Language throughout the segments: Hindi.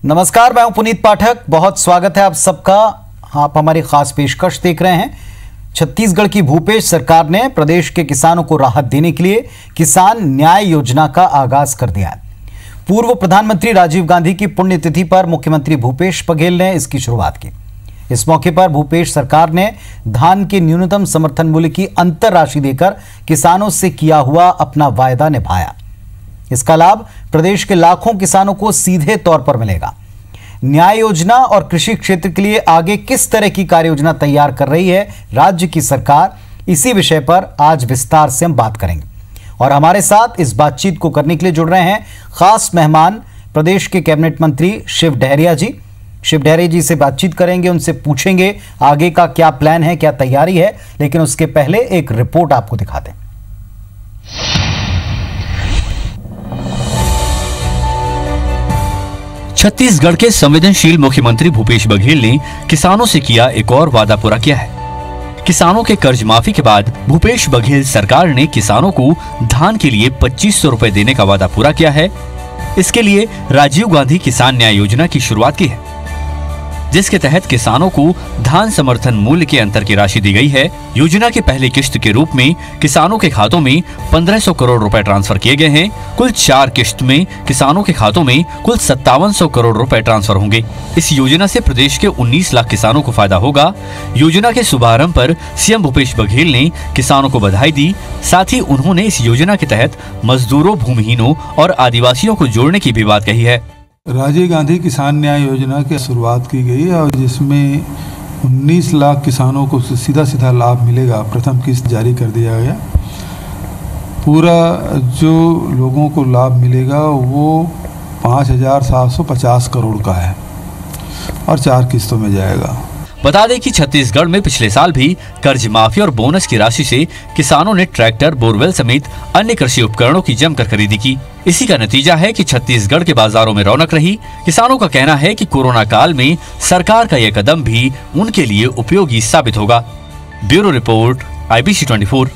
नमस्कार, मैं हूं पुनीत पाठक। बहुत स्वागत है आप सबका। आप हमारी खास पेशकश देख रहे हैं। छत्तीसगढ़ की भूपेश सरकार ने प्रदेश के किसानों को राहत देने के लिए किसान न्याय योजना का आगाज कर दिया है। पूर्व प्रधानमंत्री राजीव गांधी की पुण्यतिथि पर मुख्यमंत्री भूपेश बघेल ने इसकी शुरुआत की। इस मौके पर भूपेश सरकार ने धान के न्यूनतम समर्थन मूल्य की अंतर राशि देकर किसानों से किया हुआ अपना वायदा निभाया। इसका लाभ प्रदेश के लाखों किसानों को सीधे तौर पर मिलेगा। न्याय योजना और कृषि क्षेत्र के लिए आगे किस तरह की कार्य योजना तैयार कर रही है राज्य की सरकार, इसी विषय पर आज विस्तार से हम बात करेंगे। और हमारे साथ इस बातचीत को करने के लिए जुड़ रहे हैं खास मेहमान प्रदेश के कैबिनेट मंत्री शिव डहरिया जी। शिव डहरिया जी से बातचीत करेंगे, उनसे पूछेंगे आगे का क्या प्लान है, क्या तैयारी है। लेकिन उसके पहले एक रिपोर्ट आपको दिखाते हैं। छत्तीसगढ़ के संवेदनशील मुख्यमंत्री भूपेश बघेल ने किसानों से किया एक और वादा पूरा किया है। किसानों के कर्ज माफी के बाद भूपेश बघेल सरकार ने किसानों को धान के लिए 2500 रुपए देने का वादा पूरा किया है। इसके लिए राजीव गांधी किसान न्याय योजना की शुरुआत की है, जिसके तहत किसानों को धान समर्थन मूल्य के अंतर की राशि दी गई है। योजना की पहली किश्त के रूप में किसानों के खातों में 1500 करोड़ रुपए ट्रांसफर किए गए हैं। कुल 4 किश्त में किसानों के खातों में कुल 5700 करोड़ रुपए ट्रांसफर होंगे। इस योजना से प्रदेश के 19 लाख किसानों को फायदा होगा। योजना के शुभारंभ पर सीएम भूपेश बघेल ने किसानों को बधाई दी। साथ ही उन्होंने इस योजना के तहत मजदूरों, भूमिहीनों और आदिवासियों को जोड़ने की भी बात कही है। राजीव गांधी किसान न्याय योजना की शुरुआत की गई और जिसमें 19 लाख किसानों को सीधा लाभ मिलेगा। प्रथम किस्त जारी कर दिया गया। पूरा जो लोगों को लाभ मिलेगा वो 5750 करोड़ का है और 4 किस्तों में जाएगा। बता दें कि छत्तीसगढ़ में पिछले साल भी कर्ज माफी और बोनस की राशि से किसानों ने ट्रैक्टर, बोरवेल समेत अन्य कृषि उपकरणों की जमकर खरीदी की। इसी का नतीजा है कि छत्तीसगढ़ के बाजारों में रौनक रही। किसानों का कहना है कि कोरोना काल में सरकार का यह कदम भी उनके लिए उपयोगी साबित होगा। Bureau report, IBC 24।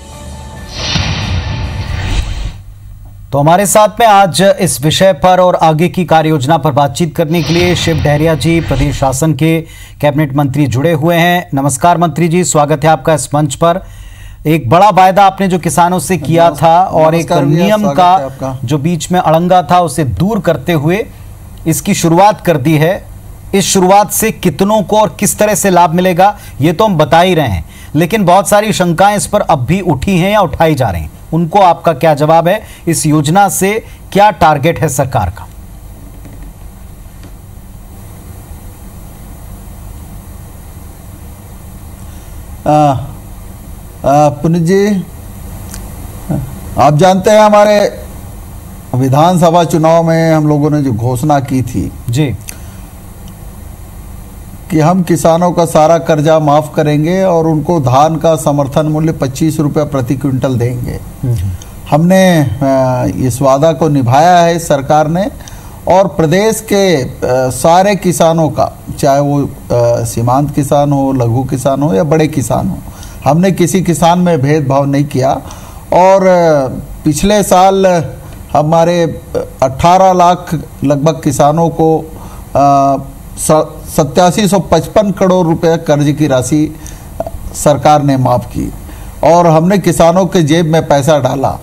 तो हमारे साथ में आज इस विषय पर और आगे की कार्य योजना पर बातचीत करने के लिए शिव डहरिया जी, प्रदेश शासन के कैबिनेट मंत्री, जुड़े हुए हैं। नमस्कार मंत्री जी, स्वागत है आपका इस मंच पर। एक बड़ा वायदा आपने जो किसानों से किया था और एक नियम का जो बीच में अड़ंगा था उसे दूर करते हुए इसकी शुरुआत कर दी है। इस शुरुआत से कितनों को और किस तरह से लाभ मिलेगा ये तो हम बता ही रहे हैं, लेकिन बहुत सारी शंकाएं इस पर अब भी उठी हैं या उठाई जा रही हैं। उनको आपका क्या जवाब है? इस योजना से क्या टारगेट है सरकार का? पुनीत जी, आप जानते हैं हमारे विधानसभा चुनाव में हम लोगों ने जो घोषणा की थी जी कि हम किसानों का सारा कर्जा माफ करेंगे और उनको धान का समर्थन मूल्य 25 रुपये प्रति क्विंटल देंगे। हमने इस वादा को निभाया है सरकार ने और प्रदेश के सारे किसानों का, चाहे वो सीमांत किसान हो, लघु किसान हो या बड़े किसान हो, हमने किसी किसान में भेदभाव नहीं किया। और पिछले साल हमारे 18 लाख लगभग किसानों को 8755 करोड़ रुपए कर्ज की राशि सरकार ने माफ़ की और हमने किसानों के जेब में पैसा डाला।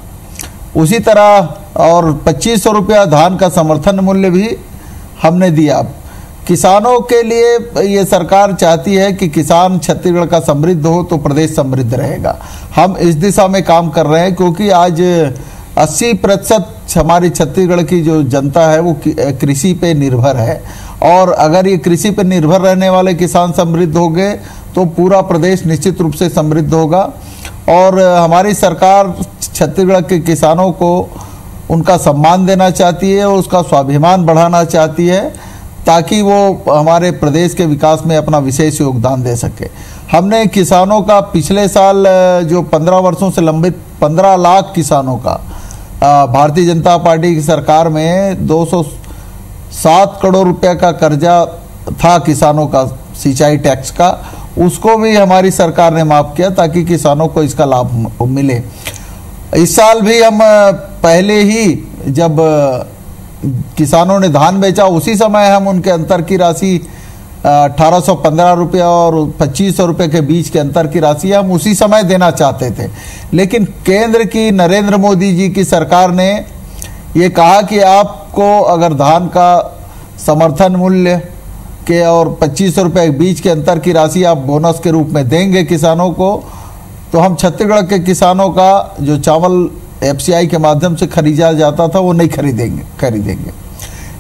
उसी तरह और 2500 रुपया धान का समर्थन मूल्य भी हमने दिया। किसानों के लिए ये सरकार चाहती है कि किसान छत्तीसगढ़ का समृद्ध हो तो प्रदेश समृद्ध रहेगा। हम इस दिशा में काम कर रहे हैं क्योंकि आज 80% हमारी छत्तीसगढ़ की जो जनता है वो कृषि पे निर्भर है और अगर ये कृषि पर निर्भर रहने वाले किसान समृद्ध हो गए तो पूरा प्रदेश निश्चित रूप से समृद्ध होगा। और हमारी सरकार छत्तीसगढ़ के किसानों को उनका सम्मान देना चाहती है और उसका स्वाभिमान बढ़ाना चाहती है ताकि वो हमारे प्रदेश के विकास में अपना विशेष योगदान दे सके। हमने किसानों का पिछले साल जो 15 वर्षों से लंबित 15 लाख किसानों का भारतीय जनता पार्टी की सरकार में 207 करोड़ रुपए का कर्जा था किसानों का सिंचाई टैक्स का, उसको भी हमारी सरकार ने माफ़ किया ताकि किसानों को इसका लाभ मिले। इस साल भी हम पहले ही जब किसानों ने धान बेचा उसी समय हम उनके अंतर की राशि 1815 रुपया और 2500 रुपये के बीच के अंतर की राशि हम उसी समय देना चाहते थे। लेकिन केंद्र की नरेंद्र मोदी जी की सरकार ने ये कहा कि आपको अगर धान का समर्थन मूल्य के और 2500 रुपये के बीच के अंतर की राशि आप बोनस के रूप में देंगे किसानों को, तो हम छत्तीसगढ़ के किसानों का जो चावल FCI के माध्यम से खरीदा जाता था वो नहीं खरीदेंगे।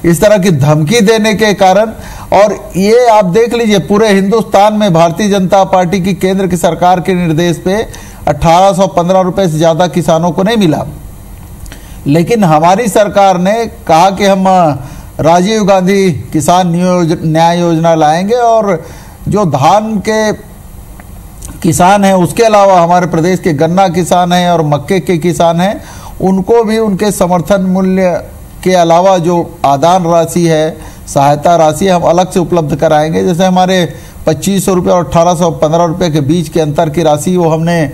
इस तरह की धमकी देने के कारण, और ये आप देख लीजिए पूरे हिंदुस्तान में भारतीय जनता पार्टी की केंद्र की सरकार के निर्देश पे 1815 रुपये से ज़्यादा किसानों को नहीं मिला। लेकिन हमारी सरकार ने कहा कि हम राजीव गांधी किसान न्याय योजना लाएंगे और जो धान के किसान हैं उसके अलावा हमारे प्रदेश के गन्ना किसान हैं और मक्के के किसान हैं, उनको भी उनके समर्थन मूल्य के अलावा जो आदान राशि है, सहायता राशि हम अलग से उपलब्ध कराएंगे। जैसे हमारे 2500 रुपये और 1815 रुपये के बीच के अंतर की राशि वो हमने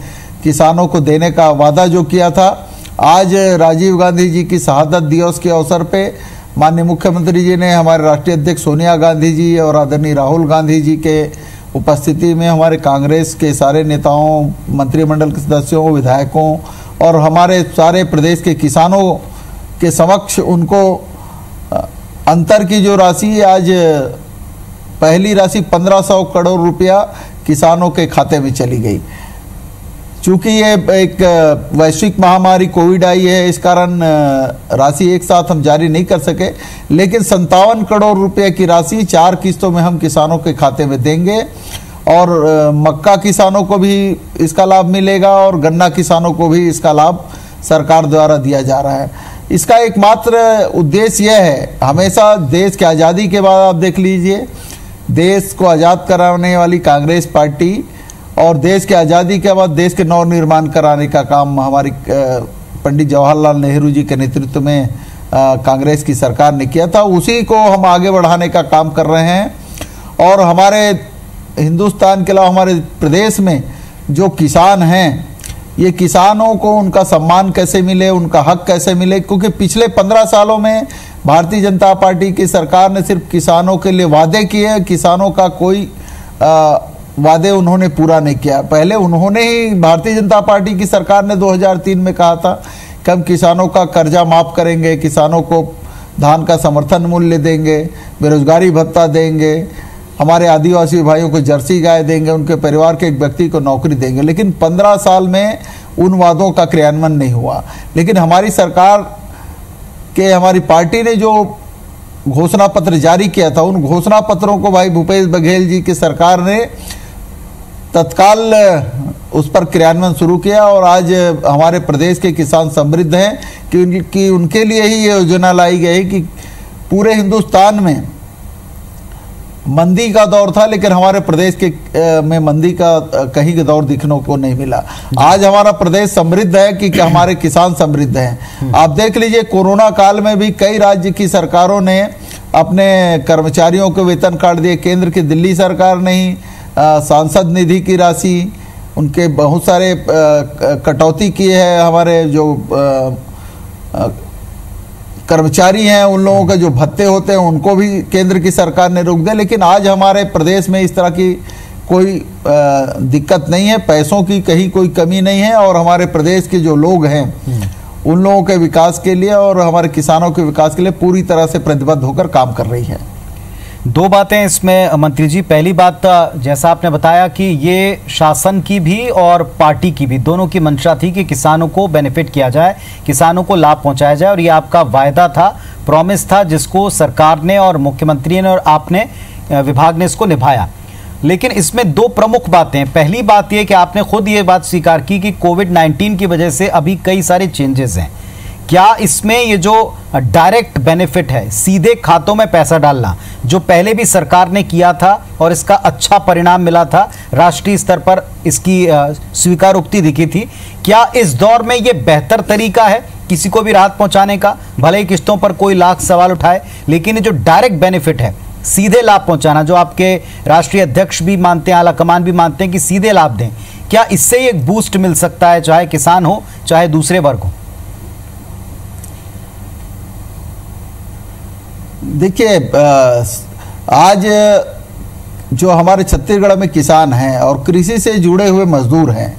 किसानों को देने का वादा जो किया था। आज राजीव गांधी जी की शहादत दिवस के अवसर पे माननीय मुख्यमंत्री जी ने हमारे राष्ट्रीय अध्यक्ष सोनिया गांधी जी और आदरणीय राहुल गांधी जी के उपस्थिति में हमारे कांग्रेस के सारे नेताओं, मंत्रिमंडल के सदस्यों, विधायकों और हमारे सारे प्रदेश के किसानों के समक्ष उनको अंतर की जो राशि, आज पहली राशि 1500 करोड़ रुपया किसानों के खाते में चली गई। चूँकि ये एक वैश्विक महामारी कोविड आई है, इस कारण राशि एक साथ हम जारी नहीं कर सके, लेकिन 57 करोड़ रुपए की राशि 4 किस्तों में हम किसानों के खाते में देंगे और मक्का किसानों को भी इसका लाभ मिलेगा और गन्ना किसानों को भी इसका लाभ सरकार द्वारा दिया जा रहा है। इसका एकमात्र उद्देश्य यह है, हमेशा देश की आज़ादी के बाद आप देख लीजिए, देश को आज़ाद कराने वाली कांग्रेस पार्टी और देश की आज़ादी के बाद देश के नवनिर्माण कराने का काम हमारी पंडित जवाहरलाल नेहरू जी के नेतृत्व में कांग्रेस की सरकार ने किया था। उसी को हम आगे बढ़ाने का काम कर रहे हैं। और हमारे हिंदुस्तान के अलावा हमारे प्रदेश में जो किसान हैं, ये किसानों को उनका सम्मान कैसे मिले, उनका हक कैसे मिले, क्योंकि पिछले 15 सालों में भारतीय जनता पार्टी की सरकार ने सिर्फ किसानों के लिए वादे किए, किसानों का कोई वादे उन्होंने पूरा नहीं किया। पहले उन्होंने ही, भारतीय जनता पार्टी की सरकार ने 2003 में कहा था कि हम किसानों का कर्जा माफ़ करेंगे, किसानों को धान का समर्थन मूल्य देंगे, बेरोजगारी भत्ता देंगे, हमारे आदिवासी भाइयों को जर्सी गाय देंगे, उनके परिवार के एक व्यक्ति को नौकरी देंगे। लेकिन 15 साल में उन वादों का क्रियान्वयन नहीं हुआ। लेकिन हमारी सरकार के, हमारी पार्टी ने जो घोषणा पत्र जारी किया था, उन घोषणा पत्रों को भाई भूपेश बघेल जी की सरकार ने तत्काल उस पर क्रियान्वयन शुरू किया और आज हमारे प्रदेश के किसान समृद्ध हैं कि उनके लिए ही ये योजना लाई गई कि पूरे हिंदुस्तान में मंदी का दौर था, लेकिन हमारे प्रदेश के में मंदी का कहीं का दौर दिखने को नहीं मिला। आज हमारा प्रदेश समृद्ध है कि हमारे किसान समृद्ध हैं। आप देख लीजिए, कोरोना काल में भी कई राज्य की सरकारों ने अपने कर्मचारियों को वेतन काट दिए। केंद्र की दिल्ली सरकार ने ही सांसद निधि की राशि, उनके बहुत सारे कटौती की है। हमारे जो कर्मचारी हैं, उन लोगों के जो भत्ते होते हैं उनको भी केंद्र की सरकार ने रोक दिया। लेकिन आज हमारे प्रदेश में इस तरह की कोई दिक्कत नहीं है, पैसों की कहीं कोई कमी नहीं है। और हमारे प्रदेश के जो लोग हैं उन लोगों के विकास के लिए और हमारे किसानों के विकास के लिए पूरी तरह से प्रतिबद्ध होकर काम कर रही है। दो बातें इसमें मंत्री जी। पहली बात, जैसा आपने बताया कि ये शासन की भी और पार्टी की भी, दोनों की मंशा थी कि किसानों को बेनिफिट किया जाए, किसानों को लाभ पहुंचाया जाए, और ये आपका वायदा था, प्रॉमिस था, जिसको सरकार ने और मुख्यमंत्री ने और आपने, विभाग ने इसको निभाया। लेकिन इसमें दो प्रमुख बातें। पहली बात ये कि आपने खुद ये बात स्वीकार की कि कोविड-19 की वजह से अभी कई सारे चेंजेस हैं। क्या इसमें ये जो डायरेक्ट बेनिफिट है, सीधे खातों में पैसा डालना, जो पहले भी सरकार ने किया था और इसका अच्छा परिणाम मिला था, राष्ट्रीय स्तर पर इसकी स्वीकारोक्ति दिखी थी, क्या इस दौर में ये बेहतर तरीका है किसी को भी राहत पहुंचाने का? भले ही किस्तों पर कोई लाख सवाल उठाए, लेकिन ये जो डायरेक्ट बेनिफिट है, सीधे लाभ पहुंचाना, जो आपके राष्ट्रीय अध्यक्ष भी मानते हैं, आला कमान भी मानते हैं कि सीधे लाभ दें, क्या इससे एक बूस्ट मिल सकता है, चाहे किसान हो चाहे दूसरे वर्ग हो? देखिए, आज जो हमारे छत्तीसगढ़ में किसान हैं और कृषि से जुड़े हुए मजदूर हैं,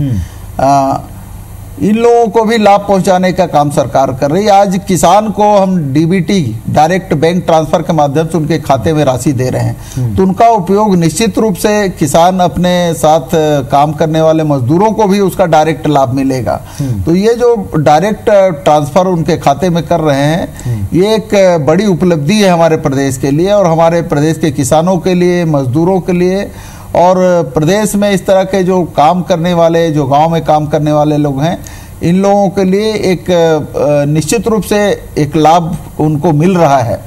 इन लोगों को भी लाभ पहुंचाने का काम सरकार कर रही है। आज किसान को हम डीबीटी, डायरेक्ट बैंक ट्रांसफर के माध्यम से उनके खाते में राशि दे रहे हैं, तो उनका उपयोग निश्चित रूप से किसान अपने साथ काम करने वाले मजदूरों को भी उसका डायरेक्ट लाभ मिलेगा। तो ये जो डायरेक्ट ट्रांसफर उनके खाते में कर रहे हैं, ये एक बड़ी उपलब्धि है हमारे प्रदेश के लिए और हमारे प्रदेश के किसानों के लिए, मजदूरों के लिए, और प्रदेश में इस तरह के जो काम करने वाले, जो गांव में काम करने वाले लोग हैं, इन लोगों के लिए एक निश्चित रूप से एक लाभ उनको मिल रहा है।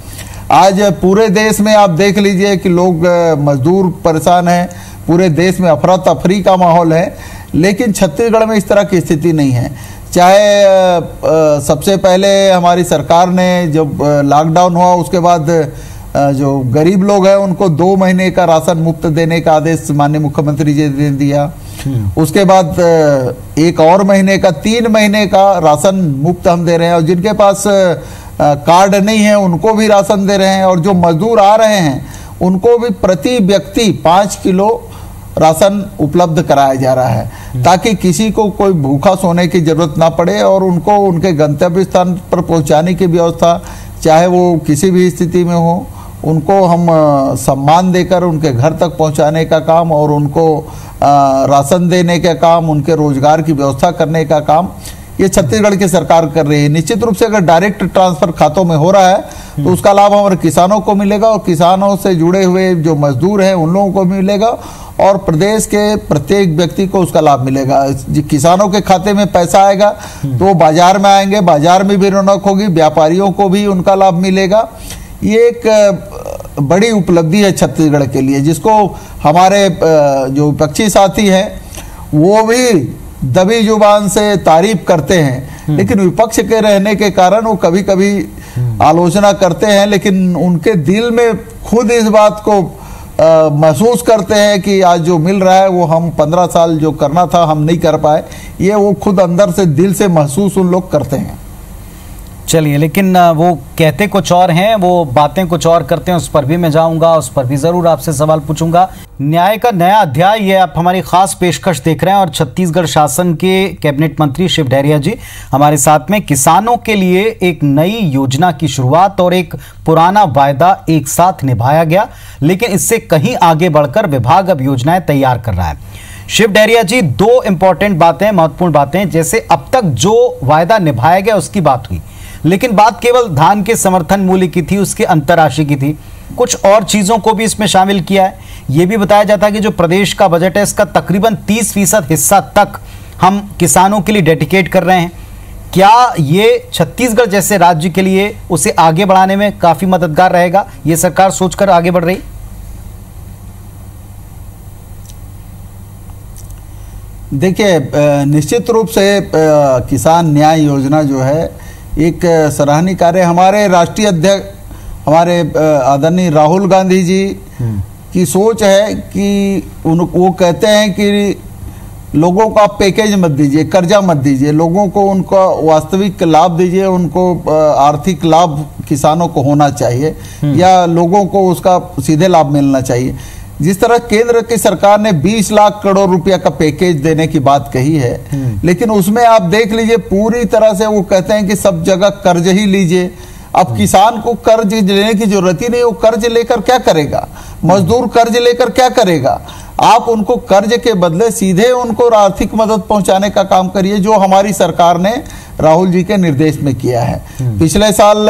आज पूरे देश में आप देख लीजिए कि लोग, मजदूर परेशान हैं, पूरे देश में अफरा तफरी का माहौल है, लेकिन छत्तीसगढ़ में इस तरह की स्थिति नहीं है। चाहे सबसे पहले हमारी सरकार ने जब लॉकडाउन हुआ उसके बाद जो गरीब लोग हैं उनको 2 महीने का राशन मुफ्त देने का आदेश माननीय मुख्यमंत्री जी ने दिया। उसके बाद 1 और महीने का, 3 महीने का राशन मुफ्त हम दे रहे हैं, और जिनके पास कार्ड नहीं है उनको भी राशन दे रहे हैं, और जो मजदूर आ रहे हैं उनको भी प्रति व्यक्ति 5 किलो राशन उपलब्ध कराया जा रहा है, ताकि किसी को कोई भूखा सोने की जरूरत ना पड़े और उनको उनके गंतव्य स्थान पर पहुंचाने की व्यवस्था, चाहे वो किसी भी स्थिति में हो, उनको हम सम्मान देकर उनके घर तक पहुंचाने का काम और उनको राशन देने का काम, उनके रोजगार की व्यवस्था करने का काम ये छत्तीसगढ़ की सरकार कर रही है। निश्चित रूप से अगर डायरेक्ट ट्रांसफर खातों में हो रहा है तो उसका लाभ हमारे किसानों को मिलेगा, और किसानों से जुड़े हुए जो मजदूर हैं उन लोगों को मिलेगा, और प्रदेश के प्रत्येक व्यक्ति को उसका लाभ मिलेगा। किसानों के खाते में पैसा आएगा तो बाजार में आएंगे, बाजार में भी रौनक होगी, व्यापारियों को भी उनका लाभ मिलेगा। ये एक बड़ी उपलब्धि है छत्तीसगढ़ के लिए, जिसको हमारे जो विपक्षी साथी हैं वो भी दबी जुबान से तारीफ करते हैं, लेकिन विपक्ष के रहने के कारण वो कभी कभी आलोचना करते हैं, लेकिन उनके दिल में खुद इस बात को महसूस करते हैं कि आज जो मिल रहा है वो हम 15 साल जो करना था हम नहीं कर पाए, ये वो खुद अंदर से, दिल से महसूस उन लोग करते हैं। चलिए, लेकिन वो कहते कुछ और हैं, वो बातें कुछ और करते हैं, उस पर भी मैं जाऊंगा, उस पर भी जरूर आपसे सवाल पूछूंगा। न्याय का नया अध्याय, ये आप हमारी खास पेशकश देख रहे हैं, और छत्तीसगढ़ शासन के कैबिनेट मंत्री शिव डहरिया जी हमारे साथ में। किसानों के लिए एक नई योजना की शुरुआत और एक पुराना वायदा एक साथ निभाया गया, लेकिन इससे कहीं आगे बढ़कर विभाग अब योजनाएं तैयार कर रहा है। शिव डहरिया जी, 2 इंपॉर्टेंट बातें, महत्वपूर्ण बातें, जैसे अब तक जो वायदा निभाया गया उसकी बात हुई, लेकिन बात केवल धान के समर्थन मूल्य की थी, उसके अंतरराशि की थी, कुछ और चीजों को भी इसमें शामिल किया है। यह भी बताया जाता है कि जो प्रदेश का बजट है इसका तकरीबन 30% हिस्सा तक हम किसानों के लिए डेडिकेट कर रहे हैं। क्या ये छत्तीसगढ़ जैसे राज्य के लिए उसे आगे बढ़ाने में काफी मददगार रहेगा? ये सरकार सोचकर आगे बढ़ रही? देखिए, निश्चित रूप से किसान न्याय योजना जो है एक सराहनीय कार्य। हमारे राष्ट्रीय अध्यक्ष, हमारे आदरणीय राहुल गांधी जी की सोच है कि वो कहते हैं कि लोगों को आप पैकेज मत दीजिए, कर्जा मत दीजिए, लोगों को उनका वास्तविक लाभ दीजिए, उनको आर्थिक लाभ किसानों को होना चाहिए या लोगों को उसका सीधे लाभ मिलना चाहिए। जिस तरह केंद्र की सरकार ने 20 लाख करोड़ रुपया का पैकेज देने की बात कही है, लेकिन उसमें आप देख लीजिए पूरी तरह से वो कहते हैं कि सब जगह कर्ज ही लीजिए। अब किसान को कर्ज लेने की जरूरत ही नहीं, वो कर्ज लेकर क्या करेगा? मजदूर कर्ज लेकर क्या करेगा? आप उनको कर्ज के बदले सीधे उनको आर्थिक मदद पहुंचाने का काम करिए, जो हमारी सरकार ने राहुल जी के निर्देश में किया है। पिछले साल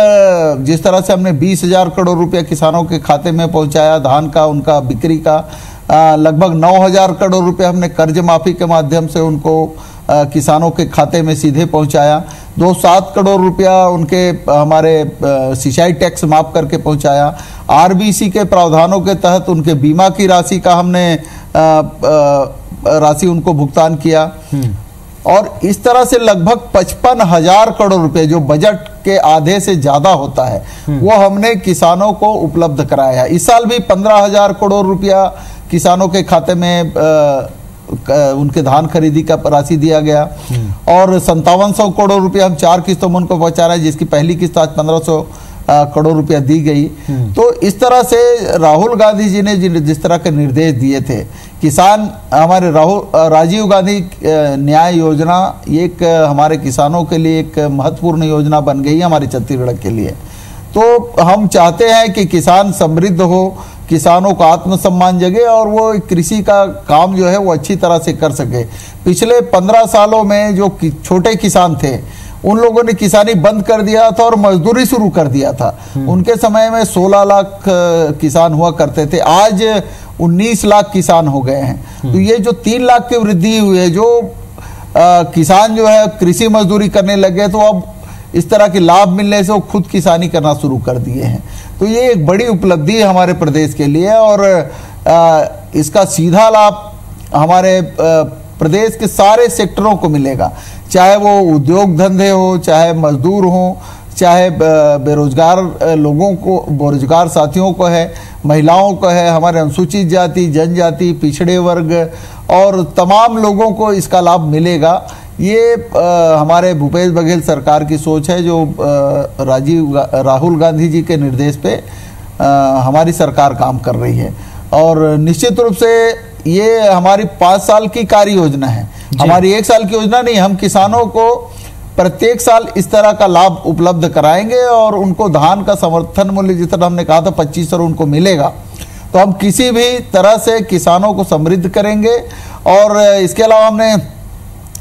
जिस तरह से हमने 20,000 करोड़ रुपया किसानों के खाते में पहुंचाया, धान का, उनका बिक्री का, लगभग 9,000 करोड़ रुपया हमने कर्ज माफी के माध्यम से उनको किसानों के खाते में सीधे पहुंचाया, 207 करोड़ रुपया उनके हमारे सिंचाई टैक्स माफ करके पहुंचाया, आरबीसी के प्रावधानों के तहत उनके बीमा की राशि का हमने राशि उनको भुगतान किया, और इस तरह से लगभग 55,000 करोड़ रुपए जो बजट के आधे से ज्यादा होता है वो हमने किसानों को उपलब्ध कराया है। इस साल भी 15,000 करोड़ रुपया किसानों के खाते में उनके धान खरीदी का राशि दिया गया, और 5700 करोड़ रुपया हम 4 किस्तों में उनको पहुंचा रहे हैं, जिसकी पहली किस्त आज 1500 करोड़ रुपया दी गई। तो इस तरह से राहुल गांधी जी ने जिस तरह के निर्देश दिए थे, किसान हमारे राजीव गांधी न्याय योजना एक हमारे किसानों के लिए एक महत्वपूर्ण योजना बन गई हमारे छत्तीसगढ़ के लिए। तो हम चाहते हैं कि किसान समृद्ध हो, किसानों का आत्मसम्मान जगे और वो कृषि का काम जो है वो अच्छी तरह से कर सके। पिछले 15 सालों में जो छोटे किसान थे उन लोगों ने किसानी बंद कर दिया था और मजदूरी शुरू कर दिया था। उनके समय में 16 लाख किसान हुआ करते थे, आज 19 लाख किसान हो गए हैं। तो ये जो 3 लाख की वृद्धि हुई है, जो किसान जो है कृषि मजदूरी करने लगे, तो अब इस तरह के लाभ मिलने से वो खुद किसानी करना शुरू कर दिए हैं। तो ये एक बड़ी उपलब्धि है हमारे प्रदेश के लिए और इसका सीधा लाभ हमारे प्रदेश के सारे सेक्टरों को मिलेगा, चाहे वो उद्योग धंधे हो, चाहे मजदूर हो, चाहे बेरोजगार लोगों को, बेरोजगार साथियों को है, महिलाओं को है, हमारे अनुसूचित जाति, जनजाति, पिछड़े वर्ग और तमाम लोगों को इसका लाभ मिलेगा। ये हमारे भूपेश बघेल सरकार की सोच है, जो राहुल गांधी जी के निर्देश पे हमारी सरकार काम कर रही है। और निश्चित रूप से ये हमारी 5 साल की कार्य योजना है, हमारी 1 साल की योजना नहीं। हम किसानों को प्रत्येक साल इस तरह का लाभ उपलब्ध कराएंगे और उनको धान का समर्थन मूल्य जिस तरह हमने कहा था 2500 उनको मिलेगा। तो हम किसी भी तरह से किसानों को समृद्ध करेंगे। और इसके अलावा हमने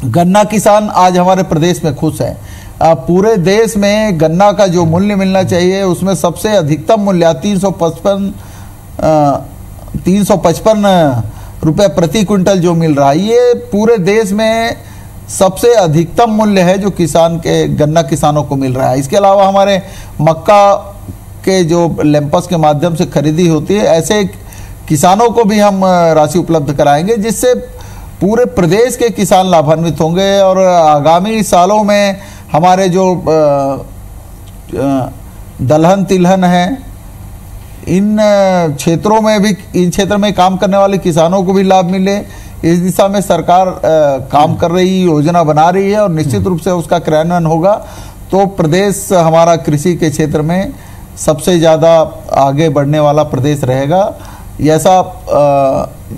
गन्ना किसान आज हमारे प्रदेश में खुश है। पूरे देश में गन्ना का जो मूल्य मिलना चाहिए उसमें सबसे अधिकतम मूल्य 355 रुपये प्रति क्विंटल जो मिल रहा है, ये पूरे देश में सबसे अधिकतम मूल्य है जो किसान के गन्ना किसानों को मिल रहा है। इसके अलावा हमारे मक्का के जो लैंपस के माध्यम से खरीदी होती है, ऐसे किसानों को भी हम राशि उपलब्ध कराएंगे जिससे पूरे प्रदेश के किसान लाभान्वित होंगे। और आगामी सालों में हमारे जो दलहन तिलहन है, इन क्षेत्रों में भी, इन क्षेत्र में काम करने वाले किसानों को भी लाभ मिले, इस दिशा में सरकार काम कर रही, योजना बना रही है और निश्चित रूप से उसका क्रियान्वयन होगा तो प्रदेश हमारा कृषि के क्षेत्र में सबसे ज़्यादा आगे बढ़ने वाला प्रदेश रहेगा। ऐसा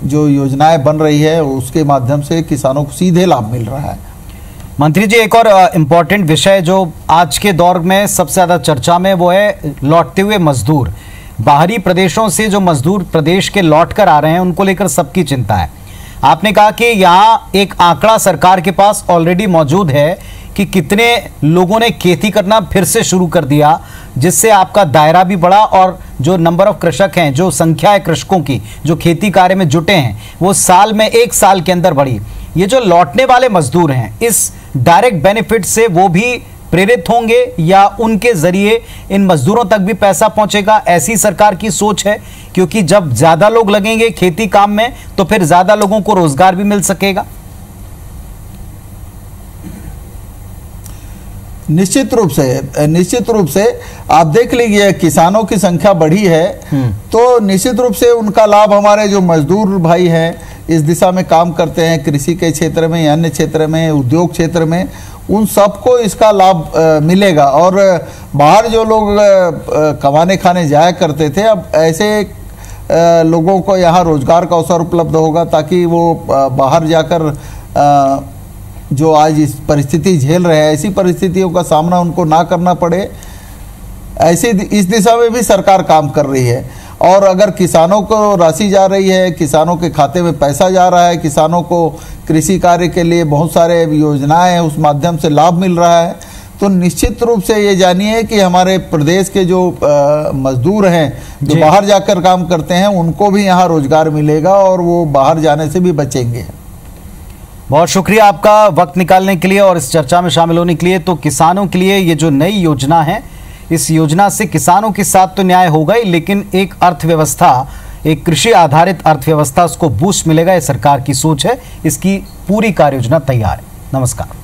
जो योजनाएं बन रही है उसके माध्यम से किसानों को सीधे लाभ मिल रहा है। मंत्री जी, एक और इम्पोर्टेंट विषय जो आज के दौर में सबसे ज़्यादा चर्चा में वो है लौटते हुए मजदूर। बाहरी प्रदेशों से जो मजदूर प्रदेश के लौट कर आ रहे हैं उनको लेकर सबकी चिंता है। आपने कहा कि यहाँ एक आंकड़ा सरकार के पास ऑलरेडी मौजूद है कि कितने लोगों ने खेती करना फिर से शुरू कर दिया, जिससे आपका दायरा भी बढ़ा और जो नंबर ऑफ कृषक हैं, जो संख्या है कृषकों की जो खेती कार्य में जुटे हैं, वो साल में 1 साल के अंदर बढ़ी। ये जो लौटने वाले मजदूर हैं, इस डायरेक्ट बेनिफिट से वो भी प्रेरित होंगे या उनके जरिए इन मजदूरों तक भी पैसा पहुंचेगा, ऐसी सरकार की सोच है? क्योंकि जब ज्यादा लोग लगेंगे खेती काम में तो फिर ज्यादा लोगों को रोजगार भी मिल सकेगा। निश्चित रूप से आप देख लीजिए, किसानों की संख्या बढ़ी है तो निश्चित रूप से उनका लाभ हमारे जो मजदूर भाई हैं, इस दिशा में काम करते हैं कृषि के क्षेत्र में, अन्य क्षेत्र में, उद्योग क्षेत्र में, उन सबको इसका लाभ मिलेगा। और बाहर जो लोग कमाने खाने जाया करते थे, अब ऐसे लोगों को यहाँ रोजगार का अवसर उपलब्ध होगा ताकि वो बाहर जाकर जो आज इस परिस्थिति झेल रहे हैं, ऐसी परिस्थितियों का सामना उनको ना करना पड़े, ऐसी इस दिशा में भी सरकार काम कर रही है। और अगर किसानों को राशि जा रही है, किसानों के खाते में पैसा जा रहा है, किसानों को कृषि कार्य के लिए बहुत सारे योजनाएं हैं उस माध्यम से लाभ मिल रहा है, तो निश्चित रूप से ये जानिए कि हमारे प्रदेश के जो मजदूर हैं जो बाहर जाकर काम करते हैं उनको भी यहाँ रोजगार मिलेगा और वो बाहर जाने से भी बचेंगे। बहुत शुक्रिया आपका वक्त निकालने के लिए और इस चर्चा में शामिल होने के लिए। तो किसानों के लिए ये जो नई योजना है, इस योजना से किसानों के साथ तो न्याय होगा ही, लेकिन एक अर्थव्यवस्था, एक कृषि आधारित अर्थव्यवस्था, उसको बूस्ट मिलेगा। ये सरकार की सोच है, इसकी पूरी कार्य योजना तैयार है। नमस्कार।